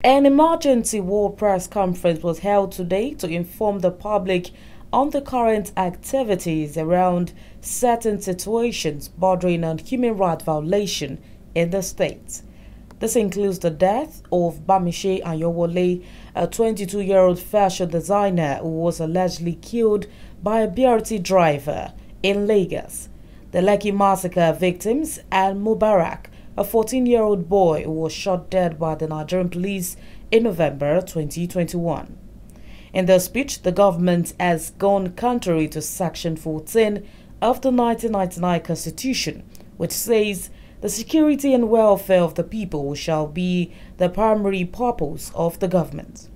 An emergency world press conference was held today to inform the public on the current activities around certain situations bordering on human rights violation in the state. This includes the death of Bamishe Ayowole, a 22-year-old fashion designer who was allegedly killed by a BRT driver in Lagos, the Lekki massacre victims, and Mubarak, a 14-year-old boy who was shot dead by the Nigerian police in November 2021. In their speech, the government has gone contrary to Section 14 of the 1999 Constitution, which says the security and welfare of the people shall be the primary purpose of the government.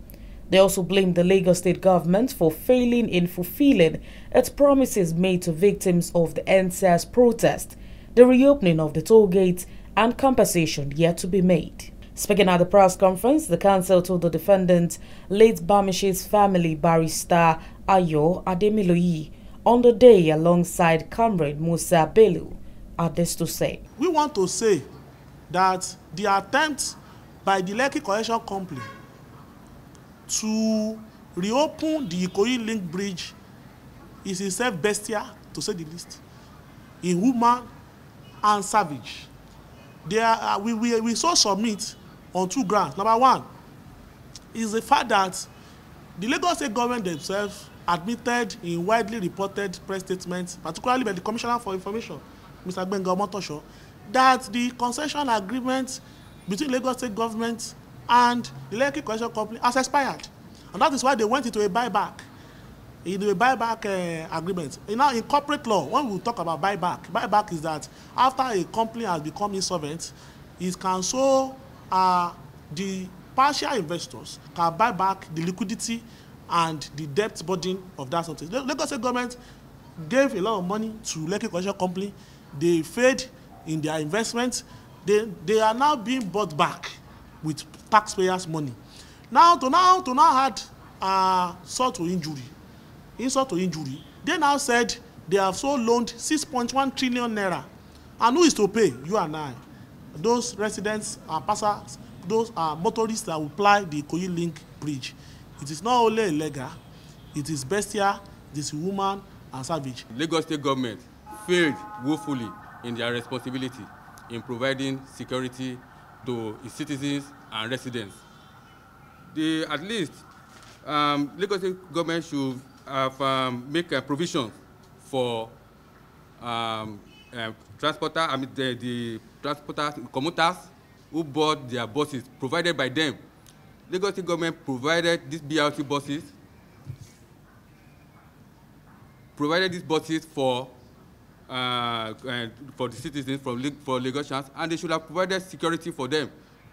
They also blamed the Lagos state government for failing in fulfilling its promises made to victims of the NSAS protest, the reopening of the toll gate, and compensation yet to be made. Speaking at the press conference, the council told the defendant, late Bamishe's family barrister Ayo Ademiloyi, on the day alongside comrade Musa Bello, had this to say. We want to say that the attempt by the Lekki Collection Company to reopen the Ikoyi Link Bridge is itself bestial, to say the least, inhuman and savage. We so submit on two grounds. Number one is the fact that the Lagos State government themselves admitted in widely reported press statements, particularly by the Commissioner for Information, Mr. Gbenga Omotosho, that the concession agreement between Lagos State government and the Lekki Collection Company has expired. And that is why they went into a buyback. Agreement. Now, in corporate law, when we talk about buyback is that after a company has become insolvent, it can so the partial investors can buy back the liquidity and the debt burden of that something. The Lagos State government gave a lot of money to Lekki Collection Company. They failed in their investments. They are now being bought back with taxpayers' money. Now to add insult to injury, they now said they have so loaned 6.1 trillion naira. And who is to pay? You and I. Those residents and passers, those motorists that will ply the Ikoyi Link Bridge. It is not only illegal, it is bestial, it is inhuman and savage. Lagos State government failed woefully in their responsibility in providing security to its citizens and residents. At least Lagos State government should have make a provision for transporter, the transporters, commuters who board their buses provided by them. Lagos State government provided these BRT buses, for the citizens, for Lagosians, and they should have provided security for them,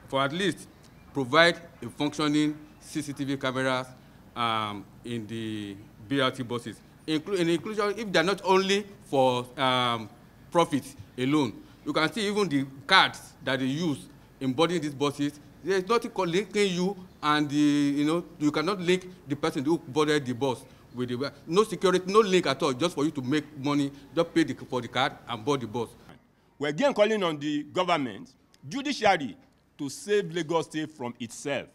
for at least provide a functioning CCTV cameras in the BRT buses. Inclusion, if they're not only for profit alone, you can see even the cards that they use in boarding these buses. There is nothing linking you and you cannot link the person who boarded the bus with the no security, no link at all, just for you to make money, just pay for the card and board the bus. We're again calling on the government, judiciary, to save Lagos State from itself.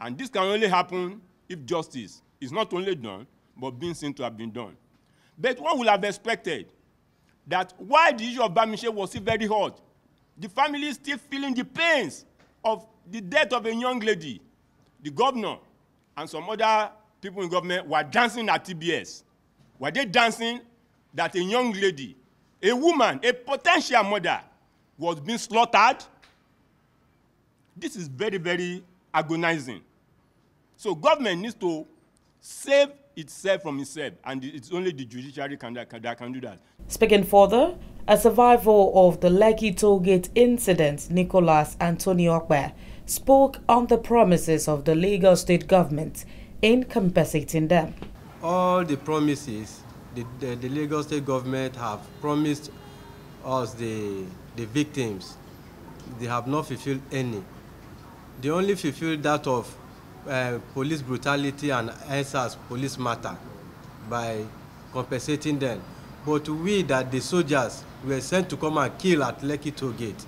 And this can only happen if justice is not only done, but being seen to have been done. But one would have expected that while the issue of Bamishe was still very hot, the family is still feeling the pains of the death of a young lady. The governor and some other people in government were dancing at TBS. Were they dancing that a young lady, a woman, a potential mother, was being slaughtered? This is very, very agonizing. So government needs to save itself from itself, and it's only the judiciary that can do that. Speaking further, a survivor of the Lekki tollgate incident, Nicholas Antonio Okpe, spoke on the promises of the Lagos state government in compensating them. All the promises the Lagos state government have promised us, the victims, they have not fulfilled any. They only fulfilled that of police brutality and answers police matter by compensating them. But we, that the soldiers were sent to come and kill at Lekki toll gate,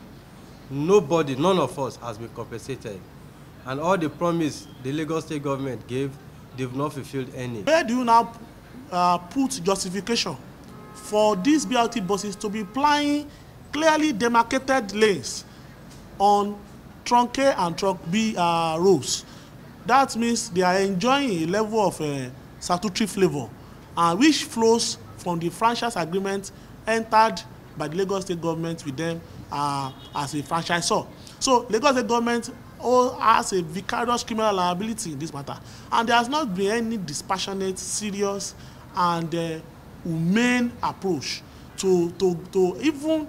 none of us has been compensated. And all the promise the Lagos State government gave, they've not fulfilled any. Where do you now put justification for these BRT buses to be plying clearly demarcated lanes on Trunk A and Trunk B roads? That means they are enjoying a level of statutory flavor, which flows from the franchise agreement entered by the Lagos State government with them as a franchisor. So Lagos State government has a vicarious criminal liability in this matter, and there has not been any dispassionate, serious, and humane approach to even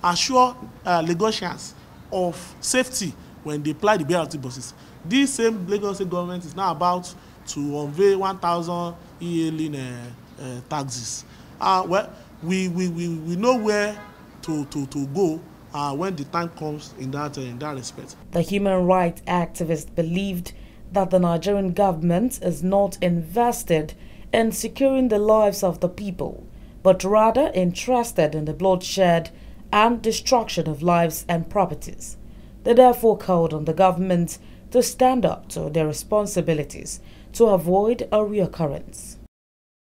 assure Lagosians of safety when they apply the BRT buses. This same Lagos State government is now about to unveil 1,000 e-hailing taxis. Well, we know where to go when the time comes in that respect. The human rights activist believed that the Nigerian government is not invested in securing the lives of the people, but rather interested in the bloodshed and destruction of lives and properties. They therefore called on the government to stand up to their responsibilities to avoid a reoccurrence.